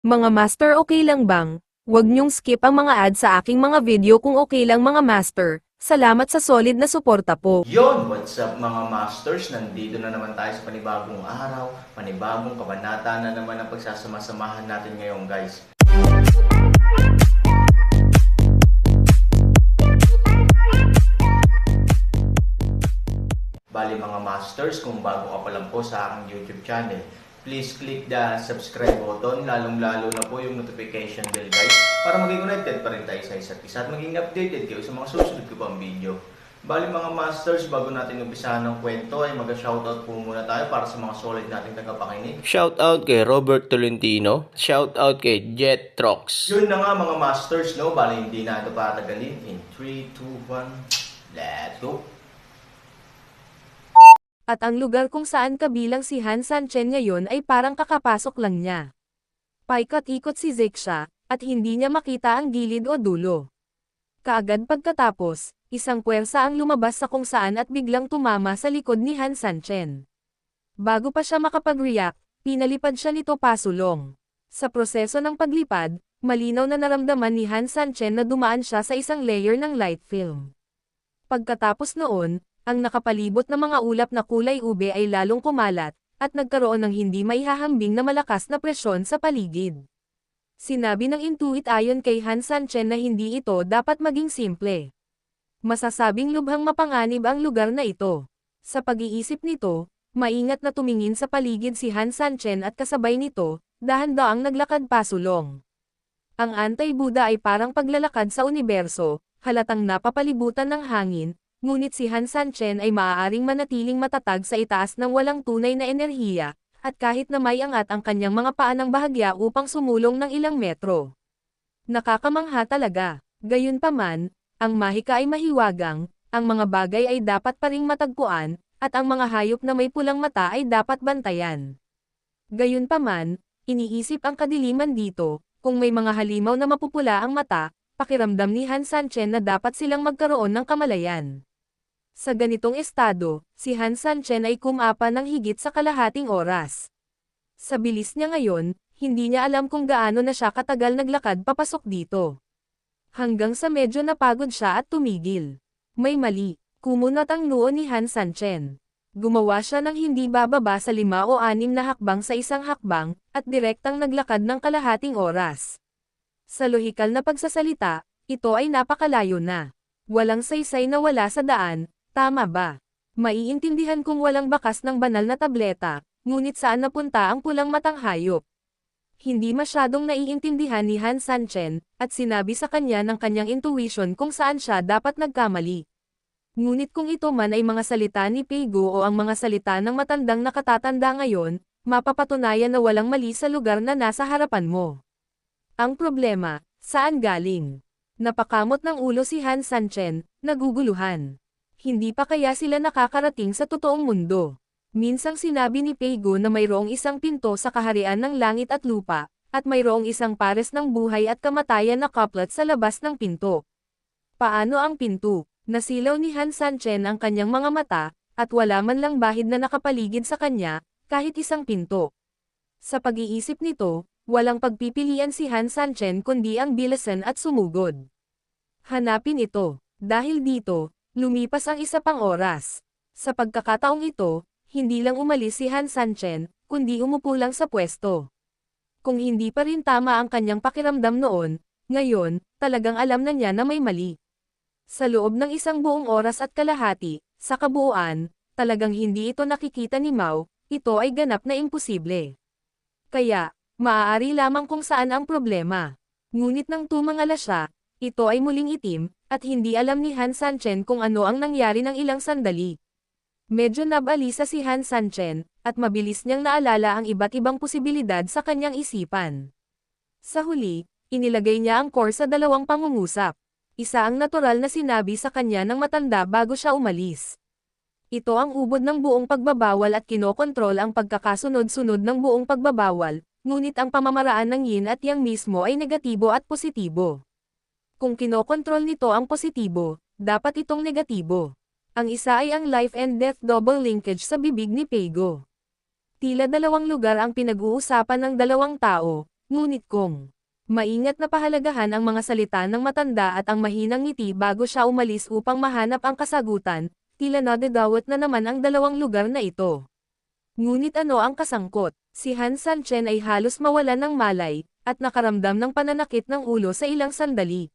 Mga master, okay lang bang? Huwag niyong skip ang mga ads sa aking mga video kung okay lang mga master. Salamat sa solid na suporta po. Yon, what's up mga masters? Nandito na naman tayo sa panibagong araw, panibagong kabanata na naman ang pagsasama-samahan natin ngayon guys. Bali mga masters, kung bago ka pa lang po sa aking YouTube channel, please click the subscribe button, lalong-lalo na po yung notification bell guys, para maging connected pa rin tayo sa isa't isa at maging updated kayo sa mga susunod ko pang video. Bali mga masters, bago natin umpisahan ng kwento ay mag-shoutout po muna tayo para sa mga solid nating tagapakinig. Shoutout kay Robert Tolentino, shoutout kay Jet Trox. Yun na nga mga masters, no? Bali hindi na ito patagalin. In 3, 2, 1, let's go! At ang lugar kung saan kabilang si Han Sanchen ngayon ay parang kakapasok lang niya. Paikot-ikot si Zexia, at hindi niya makita ang gilid o dulo. Kaagad pagkatapos, isang puwersa ang lumabas sa kung saan at biglang tumama sa likod ni Han Sanchen. Bago pa siya makapag-react, pinalipad siya nito pasulong. Sa proseso ng paglipad, malinaw na naramdaman ni Han Sanchen na dumaan siya sa isang layer ng light film. Pagkatapos noon, ang nakapalibot na mga ulap na kulay ube ay lalong kumalat, at nagkaroon ng hindi maihahambing na malakas na presyon sa paligid. Sinabi ng intuit ayon kay Han Sanchen na hindi ito dapat maging simple. Masasabing lubhang mapanganib ang lugar na ito. Sa pag-iisip nito, maingat na tumingin sa paligid si Han Sanchen at kasabay nito, dahan-daang naglakad pasulong. Ang Antay-Buddha ay parang paglalakad sa universo, halatang napapalibutan ng hangin, ngunit si Han Sanchen ay maaaring manatiling matatag sa itaas ng walang tunay na enerhiya, at kahit na may angat ang kanyang mga paa ng bahagya upang sumulong ng ilang metro. Nakakamangha talaga. Gayunpaman, ang mahika ay mahiwagang, ang mga bagay ay dapat pa ring matagpuan, at ang mga hayop na may pulang mata ay dapat bantayan. Gayunpaman, iniisip ang kadiliman dito, kung may mga halimaw na mapupula ang mata, pakiramdam ni Han Sanchen na dapat silang magkaroon ng kamalayan. Sa ganitong estado, si Han Sanchen ay kumapa ng higit sa kalahating oras. Sa bilis niya ngayon, hindi niya alam kung gaano na siya katagal naglakad papasok dito. Hanggang sa medyo napagod siya at tumigil. May mali, kumunat ang noo ni Han Sanchen. Gumawa siya ng hindi bababa sa 5 o 6 na hakbang sa isang hakbang, at direktang naglakad ng kalahating oras. Sa lohikal na pagsasalita, ito ay napakalayo na. Walang saysay na wala sa daan. Tama ba? Maiintindihan kung walang bakas ng banal na tableta, ngunit saan napunta ang pulang matang hayop? Hindi masyadong naiintindihan ni Han Sanchen, at sinabi sa kanya ng kanyang intuition kung saan siya dapat nagkamali. Ngunit kung ito man ay mga salita ni Peigo o ang mga salita ng matandang nakatatanda ngayon, mapapatunayan na walang mali sa lugar na nasa harapan mo. Ang problema, saan galing? Napakamot ng ulo si Han Sanchen, naguguluhan. Hindi pa kaya sila nakakarating sa totoong mundo. Minsang sinabi ni Peigo na mayroong isang pinto sa kaharian ng langit at lupa, at mayroong isang pares ng buhay at kamatayan na couplet sa labas ng pinto. Paano ang pinto? Nasilaw ni Han Sanchen ang kanyang mga mata, at wala man lang bahid na nakapaligid sa kanya, kahit isang pinto. Sa pag-iisip nito, walang pagpipilian si Han Sanchen kundi ang bilasan at sumugod. Hanapin ito. Dahil dito, lumipas ang isa pang oras. Sa pagkakataong ito, hindi lang umalis si Han Sanchen, kundi umupo lang sa pwesto. Kung hindi pa rin tama ang kanyang pakiramdam noon, ngayon, talagang alam na niya na may mali. Sa loob ng isang buong oras at kalahati, sa kabuuan, talagang hindi ito nakikita ni Mao, ito ay ganap na imposible. Kaya, maaari lamang kung saan ang problema. Ngunit nang tumangala siya, ito ay muling itim, at hindi alam ni Han Sanchen kung ano ang nangyari ng ilang sandali. Medyo nabalisa si Han Sanchen, at mabilis niyang naalala ang iba't ibang posibilidad sa kanyang isipan. Sa huli, inilagay niya ang core sa 2 pangungusap. Isa ang natural na sinabi sa kanya ng matanda bago siya umalis. Ito ang ubod ng buong pagbabawal at kinokontrol ang pagkakasunod-sunod ng buong pagbabawal, ngunit ang pamamaraan ng yin at yang mismo ay negatibo at positibo. Kung kinokontrol nito ang positibo, dapat itong negatibo. Ang isa ay ang life and death double linkage sa bibig ni Peigo. Tila 2 lugar ang pinag-uusapan ng 2 tao, Ngunit kung maingat na pahalagahan ang mga salita ng matanda at ang mahinang ngiti bago siya umalis upang mahanap ang kasagutan, tila nadadawat na naman ang dalawang lugar na ito. Ngunit ano ang kasangkot? Si Han Sanchen ay halos mawalan ng malay, at nakaramdam ng pananakit ng ulo sa ilang sandali.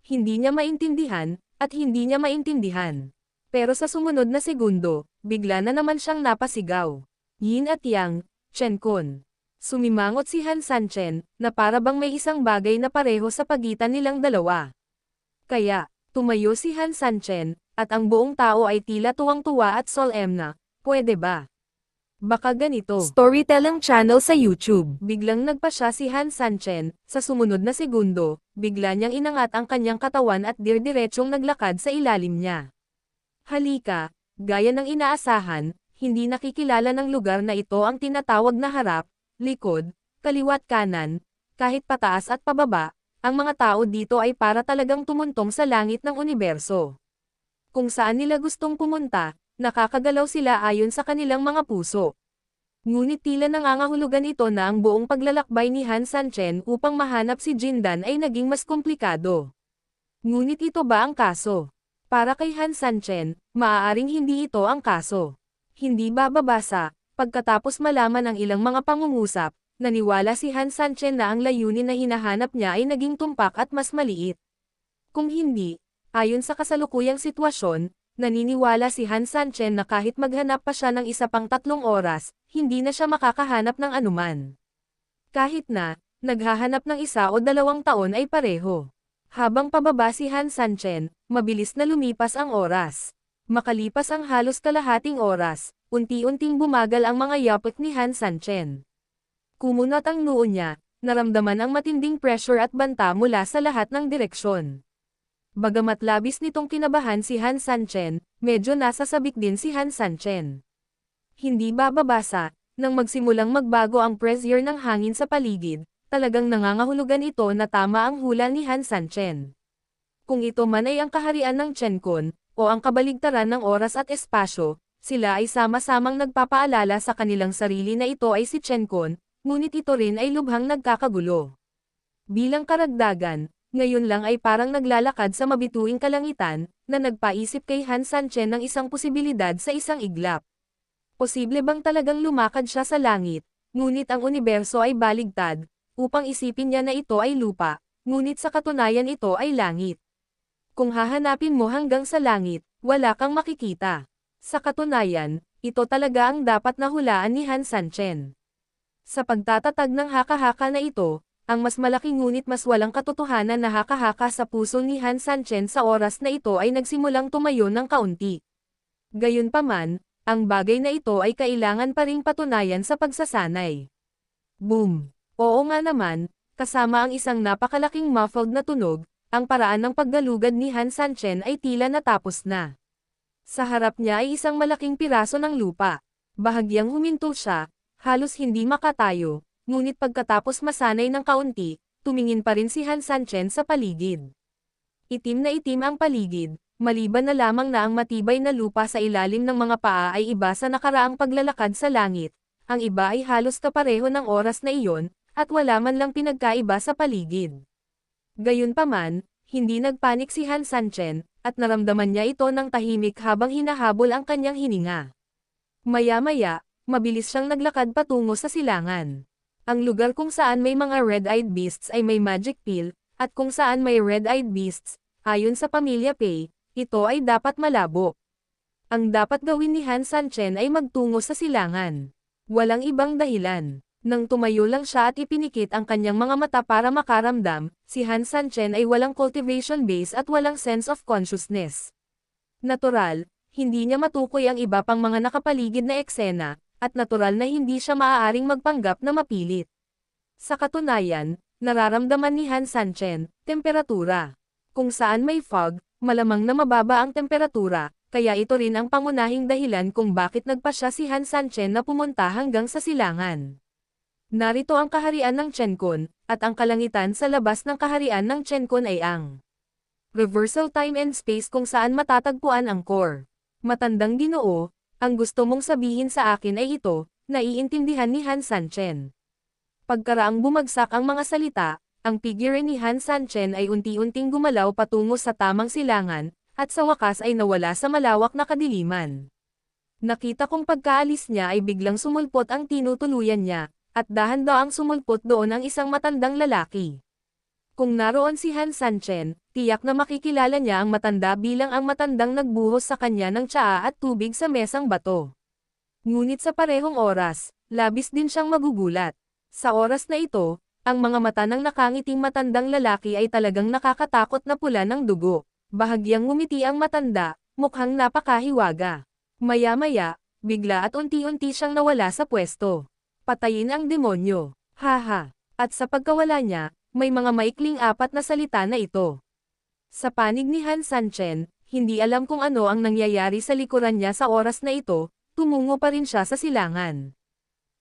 Hindi niya maintindihan, at hindi niya maintindihan. Pero sa sumunod na segundo, bigla na naman siyang napasigaw. Yin at Yang, Chen Kun. Sumimangot si Han Sanchen, na para bang may isang bagay na pareho sa pagitan nilang dalawa. Kaya, tumayo si Han Sanchen, at ang buong tao ay tila tuwang-tuwa at solemn na, pwede ba? Baka ganito. Storytelling channel sa YouTube. Biglang nagpa siya si Han Sanchen, sa sumunod na segundo, bigla niyang inangat ang kanyang katawan at dirdiretsong naglakad sa ilalim niya. Halika, gaya ng inaasahan, hindi nakikilala ng lugar na ito ang tinatawag na harap, likod, kaliwat kanan, kahit pataas at pababa, ang mga tao dito ay para talagang tumuntong sa langit ng universo. Kung saan nila gustong pumunta, nakakagalaw sila ayon sa kanilang mga puso. Ngunit tila nangangahulugan ito na ang buong paglalakbay ni Han Sanchen upang mahanap si Jindan ay naging mas komplikado. Ngunit ito ba ang kaso? Para kay Han Sanchen, maaaring hindi ito ang kaso. Hindi bababasa, pagkatapos malaman ang ilang mga pangungusap, naniwala si Han Sanchen na ang layunin na hinahanap niya ay naging tumpak at mas maliit. Kung hindi, ayon sa kasalukuyang sitwasyon, naniniwala si Han Sanchen na kahit maghanap pa siya ng isa pang 3 oras, hindi na siya makakahanap ng anuman. Kahit na, naghahanap ng 1 o 2 taon ay pareho. Habang pababa si Han Sanchen, mabilis na lumipas ang oras. Makalipas ang halos kalahating oras, unti-unting bumagal ang mga yapak ni Han Sanchen. Kumunat ang noo niya, naramdaman ang matinding pressure at banta mula sa lahat ng direksyon. Bagamat labis nitong kinabahan si Han Sanchen, medyo nasasabik din si Han Sanchen. Hindi bababasa, nang magsimulang magbago ang pressure ng hangin sa paligid, talagang nangangahulugan ito na tama ang hula ni Han Sanchen. Kung ito man ay ang kaharian ng Chen Kun, o ang kabaligtaran ng oras at espasyo, sila ay sama-samang nagpapaalala sa kanilang sarili na ito ay si Chen Kun, ngunit ito rin ay lubhang nagkakagulo. Bilang karagdagan, ngayon lang ay parang naglalakad sa mabituing kalangitan, na nagpaisip kay Han Sanchen ng isang posibilidad sa isang iglap. Posible bang talagang lumakad siya sa langit, ngunit ang universo ay baligtad, upang isipin niya na ito ay lupa, ngunit sa katunayan ito ay langit. Kung hahanapin mo hanggang sa langit, wala kang makikita. Sa katunayan, ito talaga ang dapat na hulaan ni Han Sanchen. Sa pagtatatag ng haka-haka na ito, ang mas malaki ngunit mas walang katotohanan na haka-haka sa puso ni Han Sanchen sa oras na ito ay nagsimulang tumayo ng kaunti. Gayunpaman, ang bagay na ito ay kailangan pa ring patunayan sa pagsasanay. Boom! Oo nga naman, kasama ang isang napakalaking muffled na tunog, ang paraan ng paggalugad ni Han Sanchen ay tila natapos na. Sa harap niya ay isang malaking piraso ng lupa. Bahagyang huminto siya, halos hindi makatayo, ngunit pagkatapos masanay ng kaunti, tumingin pa rin si Han Sanchen sa paligid. Itim na itim ang paligid, maliban na lamang na ang matibay na lupa sa ilalim ng mga paa ay iba sa nakaraang paglalakad sa langit, ang iba ay halos kapareho ng oras na iyon, at wala man lang pinagkaiba sa paligid. Gayunpaman, hindi nagpanik si Han Sanchen, at naramdaman niya ito ng tahimik habang hinahabol ang kanyang hininga. Maya-maya, mabilis siyang naglakad patungo sa silangan. Ang lugar kung saan may mga red-eyed beasts ay may magic pill, at kung saan may red-eyed beasts, ayon sa pamilya Pei, ito ay dapat malabo. Ang dapat gawin ni Han Sanchen ay magtungo sa silangan. Walang ibang dahilan. Nang tumayo lang siya at ipinikit ang kanyang mga mata para makaramdam, si Han Sanchen ay walang cultivation base at walang sense of consciousness. Natural, hindi niya matukoy ang iba pang mga nakapaligid na eksena, at natural na hindi siya maaaring magpanggap na mapilit. Sa katunayan, nararamdaman ni Han Sanchen, temperatura. Kung saan may fog, malamang na mababa ang temperatura, kaya ito rin ang pangunahing dahilan kung bakit nagpasya si Han Sanchen na pumunta hanggang sa silangan. Narito ang kaharian ng Chen Kun, at ang kalangitan sa labas ng kaharian ng Chen Kun ay ang reversal time and space kung saan matatagpuan ang core. Matandang Ginoo, ang gusto mong sabihin sa akin ay ito, naiintindihan ni Han Sanchen. Pagkaraang bumagsak ang mga salita, ang figure ni Han Sanchen ay unti-unting gumalaw patungo sa tamang silangan, at sa wakas ay nawala sa malawak na kadiliman. Nakita kong pagkaalis niya ay biglang sumulpot ang tinutuluyan niya, at dahan-daang sumulpot doon ang isang matandang lalaki. Kung naroon si Han Sanchen, tiyak na makikilala niya ang matanda bilang ang matandang nagbuhos sa kanya ng tsaa at tubig sa mesang bato. Ngunit sa parehong oras, labis din siyang magugulat. Sa oras na ito, ang mga mata ng nakangiting matandang lalaki ay talagang nakakatakot na pula ng dugo. Bahagyang ngumiti ang matanda, mukhang napakahiwaga. Maya-maya, bigla at unti-unti siyang nawala sa pwesto. Patayin ang demonyo. Haha. At sa pagkawala niya, may mga maikling apat na salita na ito. Sa panig ni Han Sanchen, hindi alam kung ano ang nangyayari sa likuran niya sa oras na ito, tumungo pa rin siya sa silangan.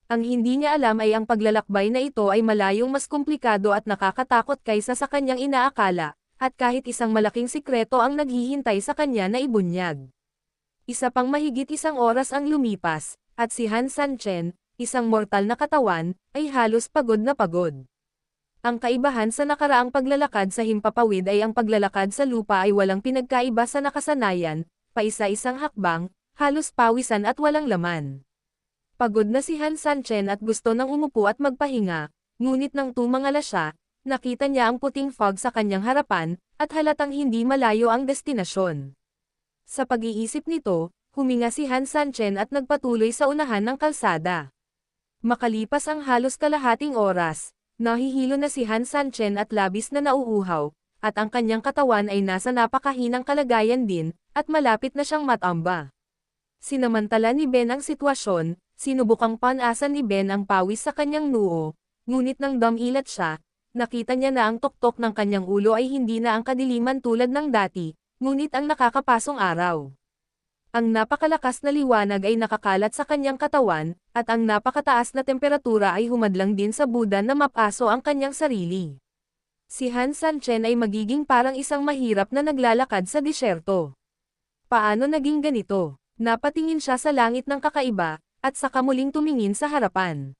Ang hindi niya alam ay ang paglalakbay na ito ay malayong mas komplikado at nakakatakot kaysa sa kanyang inaakala, at kahit isang malaking sikreto ang naghihintay sa kanya na ibunyag. Isa pang mahigit isang oras ang lumipas, at si Han Sanchen, isang mortal na katawan, ay halos pagod na pagod. Ang kaibahan sa nakaraang paglalakad sa himpapawid ay ang paglalakad sa lupa ay walang pinagkaiba sa nakasanayan, paisa-isang hakbang, halos pawisan at walang laman. Pagod na si Han Sanchen at gusto nang umupo at magpahinga, ngunit nang tumangala siya, nakita niya ang puting fog sa kanyang harapan, at halatang hindi malayo ang destinasyon. Sa pag-iisip nito, huminga si Han Sanchen at nagpatuloy sa unahan ng kalsada. Makalipas ang halos kalahating oras, nahihilo na si Han Sanchen at labis na nauuhaw, at ang kanyang katawan ay nasa napakahinang kalagayan din, at malapit na siyang matamba. Sinamantala ni Ben ang sitwasyon, sinubukang panasan ni Ben ang pawis sa kanyang noo, ngunit nang dumilat siya, nakita niya na ang tuktok ng kanyang ulo ay hindi na ang kadiliman tulad ng dati, ngunit ang nakakapasong araw. Ang napakalakas na liwanag ay nakakalat sa kanyang katawan, at ang napakataas na temperatura ay humadlang din sa Buda na mapaso ang kanyang sarili. Si Han Sanchen ay magiging parang isang mahirap na naglalakad sa disyerto. Paano naging ganito? Napatingin siya sa langit ng kakaiba, at saka muling tumingin sa harapan.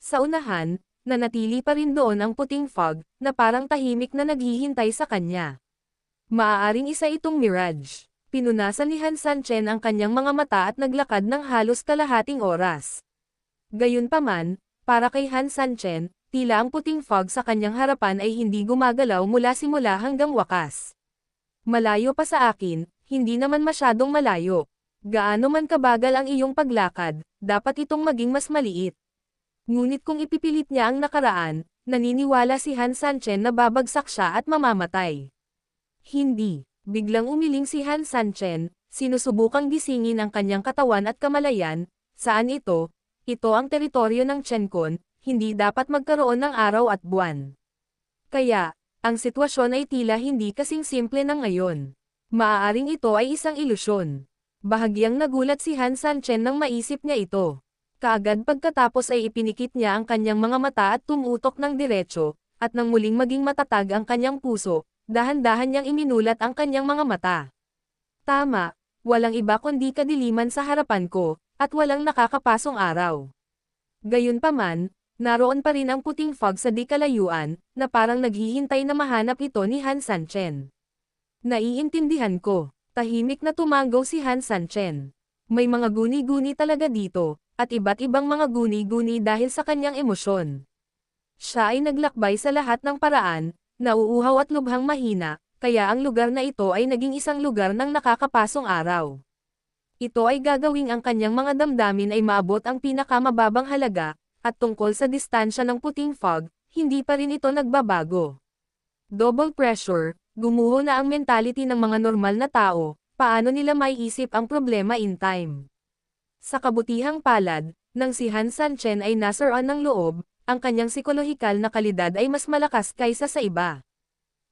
Sa unahan, nanatili pa rin doon ang puting fog, na parang tahimik na naghihintay sa kanya. Maaaring isa itong mirage. Pinunasan ni Han Sanchen ang kanyang mga mata at naglakad ng halos kalahating oras. Gayunpaman, para kay Han Sanchen, tila ang puting fog sa kanyang harapan ay hindi gumagalaw mula simula hanggang wakas. Malayo pa sa akin, hindi naman masyadong malayo. Gaano man kabagal ang iyong paglakad, dapat itong maging mas maliit. Ngunit kung ipipilit niya ang nakaraan, naniniwala si Han Sanchen na babagsak siya at mamamatay. Hindi. Biglang umiling si Han Sanchen, sinusubukang gisingin ang kanyang katawan at kamalayan. Saan ito? Ito ang teritoryo ng Chenkon, hindi dapat magkaroon ng araw at buwan. Kaya, ang sitwasyon ay tila hindi kasing simple ng ngayon. Maaaring ito ay isang ilusyon. Bahagyang nagulat si Han Sanchen nang maisip niya ito. Kaagad pagkatapos ay ipinikit niya ang kanyang mga mata at tumutok ng diretso, at nang muling maging matatag ang kanyang puso, dahan-dahan niyang iminulat ang kanyang mga mata. Tama, walang iba kundi kadiliman sa harapan ko, at walang nakakapasong araw. Gayunpaman, naroon pa rin ang puting fog sa di kalayuan, na parang naghihintay na mahanap ito ni Han Sanchen. Naiintindihan ko. Tahimik na tumanggaw si Han Sanchen. May mga guni-guni talaga dito, at iba't ibang mga guni-guni dahil sa kanyang emosyon. Siya ay naglakbay sa lahat ng paraan, nauuhaw at lubhang mahina, kaya ang lugar na ito ay naging isang lugar ng nakakapasong araw. Ito ay gagawing ang kanyang mga damdamin ay maabot ang pinakamababang halaga, at tungkol sa distansya ng puting fog, hindi pa rin ito nagbabago. Double pressure, gumuho na ang mentality ng mga normal na tao, paano nila maiisip ang problema in time. Sa kabutihang palad, nang si Han Sanchen ay nasaran ng loob, ang kanyang psikolohikal na kalidad ay mas malakas kaysa sa iba.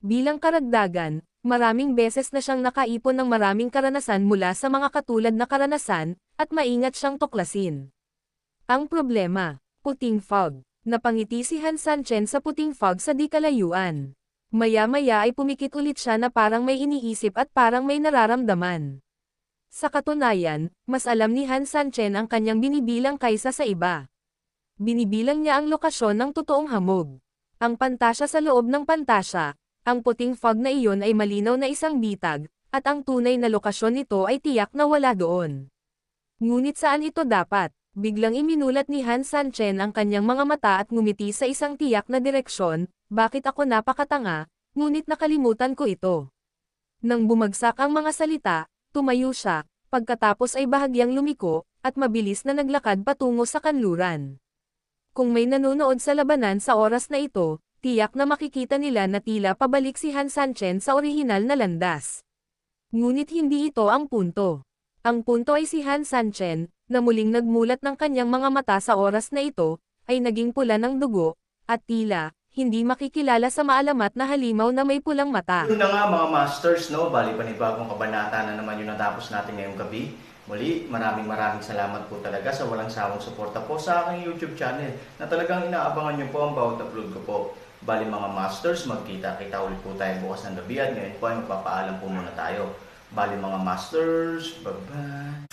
Bilang karagdagan, maraming beses na siyang nakaipon ng maraming karanasan mula sa mga katulad na karanasan, at maingat siyang tuklasin. Ang problema, puting fog. Napangiti si Han Sanchen sa puting fog sa di kalayuan. Maya-maya ay pumikit ulit siya na parang may iniisip at parang may nararamdaman. Sa katunayan, mas alam ni Han Sanchen ang kanyang binibilang kaysa sa iba. Binibilang niya ang lokasyon ng totoong hamog. Ang pantasya sa loob ng pantasya, ang puting fog na iyon ay malinaw na isang bitag, at ang tunay na lokasyon nito ay tiyak na wala doon. Ngunit saan ito dapat? Biglang iminulat ni Han Sanchen ang kanyang mga mata at ngumiti sa isang tiyak na direksyon, bakit ako napakatanga, ngunit nakalimutan ko ito. Nang bumagsak ang mga salita, tumayo siya, pagkatapos ay bahagyang lumiko, at mabilis na naglakad patungo sa kanluran. Kung may nanonood sa labanan sa oras na ito, tiyak na makikita nila na tila pabalik si Han Sanchen sa orihinal na landas. Ngunit hindi ito ang punto. Ang punto ay si Han Sanchen, na muling nagmulat ng kanyang mga mata sa oras na ito, ay naging pula ng dugo, at tila, hindi makikilala sa maalamat na halimaw na may pulang mata. Yun na nga mga masters, no? Bali panibagong kabanata na naman yung natapos natin ngayong gabi. Muli, maraming salamat po talaga sa walang sawang suporta po sa aking YouTube channel na talagang inaabangan nyo po ang bawat upload ko po. Bali mga masters, magkita-kita ulit po tayo bukas ng gabi at ngayon po ay magpapaalam po muna tayo. Bali mga masters, bye-bye!